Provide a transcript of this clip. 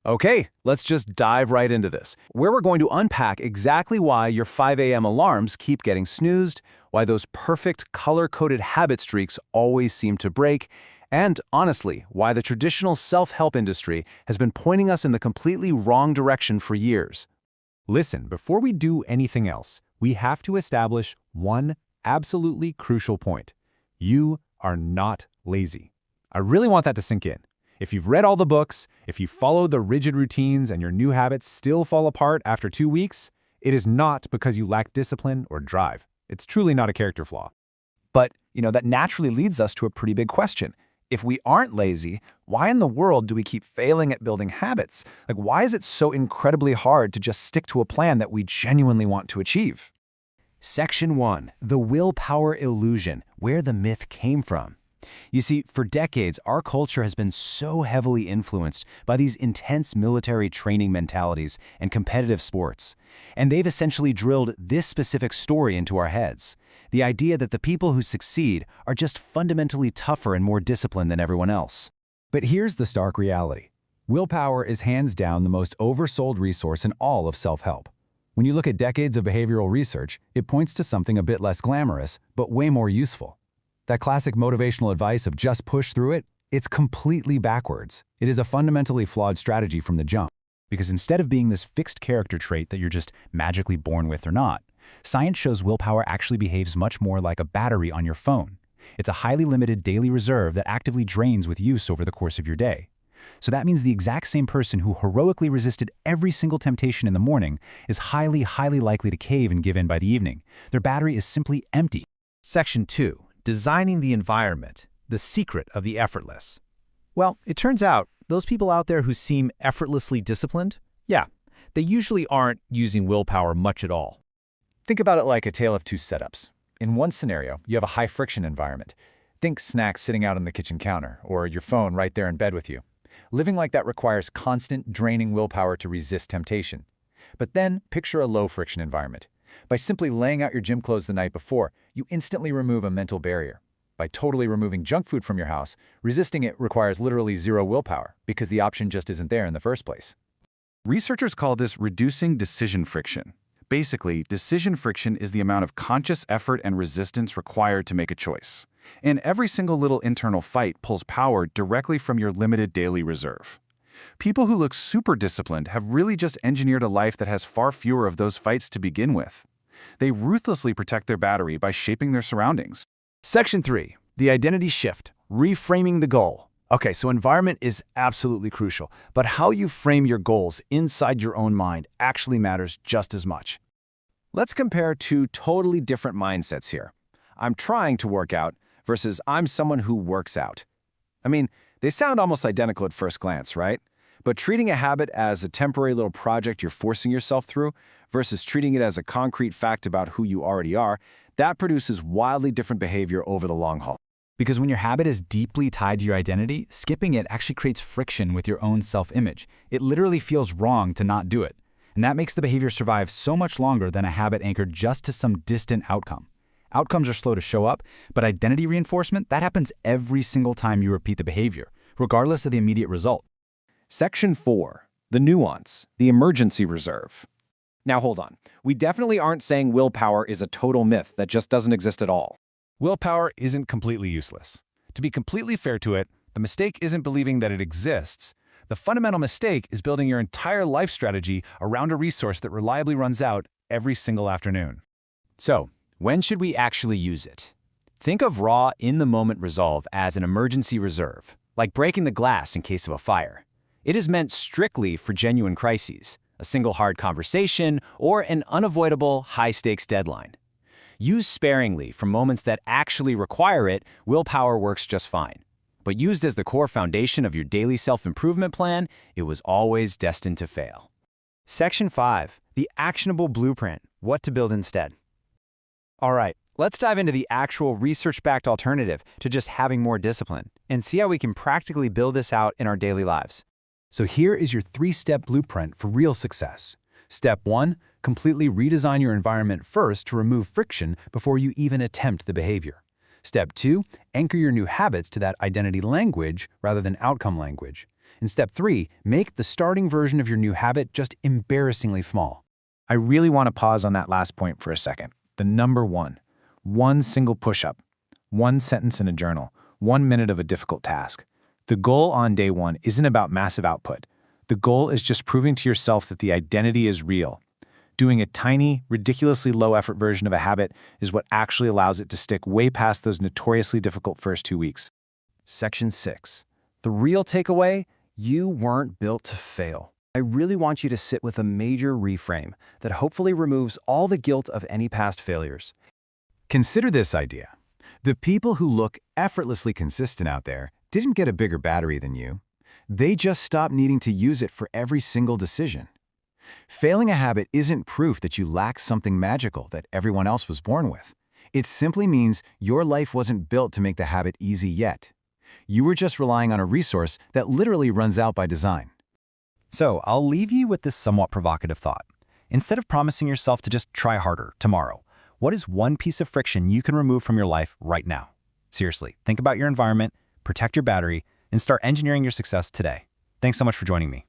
Okay, let's just dive right into this, where we're going to unpack exactly why your 5 a.m. alarms keep getting snoozed, why those perfect color-coded habit streaks always seem to break, and honestly, why the traditional self-help industry has been pointing us in the completely wrong direction for years. Listen, before we do anything else, we have to establish one absolutely crucial point. You are not lazy. I really want that to sink in. If you've read all the books, if you follow the rigid routines and your new habits still fall apart after 2 weeks, it is not because you lack discipline or drive. It's truly not a character flaw. But, that naturally leads us to a pretty big question. If we aren't lazy, why in the world do we keep failing at building habits? Why is it so incredibly hard to just stick to a plan that we genuinely want to achieve? Section 1. The willpower illusion, where the myth came from. You see, for decades, our culture has been so heavily influenced by these intense military training mentalities and competitive sports. And they've essentially drilled this specific story into our heads. The idea that the people who succeed are just fundamentally tougher and more disciplined than everyone else. But here's the stark reality. Willpower is hands down the most oversold resource in all of self-help. When you look at decades of behavioral research, it points to something a bit less glamorous, but way more useful. That classic motivational advice of just push through it, it's completely backwards. It is a fundamentally flawed strategy from the jump. Because instead of being this fixed character trait that you're just magically born with or not, science shows willpower actually behaves much more like a battery on your phone. It's a highly limited daily reserve that actively drains with use over the course of your day. So that means the exact same person who heroically resisted every single temptation in the morning is highly likely to cave and give in by the evening. Their battery is simply empty. Section 2. Designing the environment, the secret of the effortless. Well, it turns out those people out there who seem effortlessly disciplined, they usually aren't using willpower much at all. Think about it like a tale of two setups. In one scenario, you have a high-friction environment. Think snacks sitting out on the kitchen counter, or your phone right there in bed with you. Living like that requires constant, draining willpower to resist temptation. But then, picture a low-friction environment. By simply laying out your gym clothes the night before, you instantly remove a mental barrier. By totally removing junk food from your house, resisting it requires literally zero willpower, because the option just isn't there in the first place. Researchers call this reducing decision friction. Basically, decision friction is the amount of conscious effort and resistance required to make a choice. And every single little internal fight pulls power directly from your limited daily reserve. People who look super disciplined have really just engineered a life that has far fewer of those fights to begin with. They ruthlessly protect their battery by shaping their surroundings. Section 3. The identity shift, reframing the goal. Okay, so environment is absolutely crucial, but how you frame your goals inside your own mind actually matters just as much. Let's compare two totally different mindsets here. I'm trying to work out versus I'm someone who works out. They sound almost identical at first glance, right? But treating a habit as a temporary little project you're forcing yourself through versus treating it as a concrete fact about who you already are, that produces wildly different behavior over the long haul. Because when your habit is deeply tied to your identity, skipping it actually creates friction with your own self-image. It literally feels wrong to not do it. And that makes the behavior survive so much longer than a habit anchored just to some distant outcome. Outcomes are slow to show up, but identity reinforcement, that happens every single time you repeat the behavior, regardless of the immediate result. Section 4. The nuance, the emergency reserve. Now hold on. We definitely aren't saying willpower is a total myth that just doesn't exist at all. Willpower isn't completely useless. To be completely fair to it, the mistake isn't believing that it exists. The fundamental mistake is building your entire life strategy around a resource that reliably runs out every single afternoon. So, when should we actually use it? Think of raw, in-the-moment resolve as an emergency reserve, like breaking the glass in case of a fire. It is meant strictly for genuine crises, a single hard conversation, or an unavoidable high-stakes deadline. Used sparingly for moments that actually require it, willpower works just fine. But used as the core foundation of your daily self-improvement plan, it was always destined to fail. Section 5. The actionable blueprint, what to build instead. All right, let's dive into the actual research-backed alternative to just having more discipline and see how we can practically build this out in our daily lives. So here is your 3-step blueprint for real success. Step 1. Completely redesign your environment first to remove friction before you even attempt the behavior. Step 2. Anchor your new habits to that identity language rather than outcome language. And step 3, make the starting version of your new habit just embarrassingly small. I really want to pause on that last point for a second. The number one. One single push-up. One sentence in a journal. 1 minute of a difficult task. The goal on day 1 isn't about massive output. The goal is just proving to yourself that the identity is real. Doing a tiny, ridiculously low-effort version of a habit is what actually allows it to stick way past those notoriously difficult first 2 weeks. Section 6. The real takeaway: you weren't built to fail. I really want you to sit with a major reframe that hopefully removes all the guilt of any past failures. Consider this idea. The people who look effortlessly consistent out there didn't get a bigger battery than you. They just stopped needing to use it for every single decision. Failing a habit isn't proof that you lack something magical that everyone else was born with. It simply means your life wasn't built to make the habit easy yet. You were just relying on a resource that literally runs out by design. So, I'll leave you with this somewhat provocative thought. Instead of promising yourself to just try harder tomorrow, what is one piece of friction you can remove from your life right now? Seriously, think about your environment, protect your battery, and start engineering your success today. Thanks so much for joining me.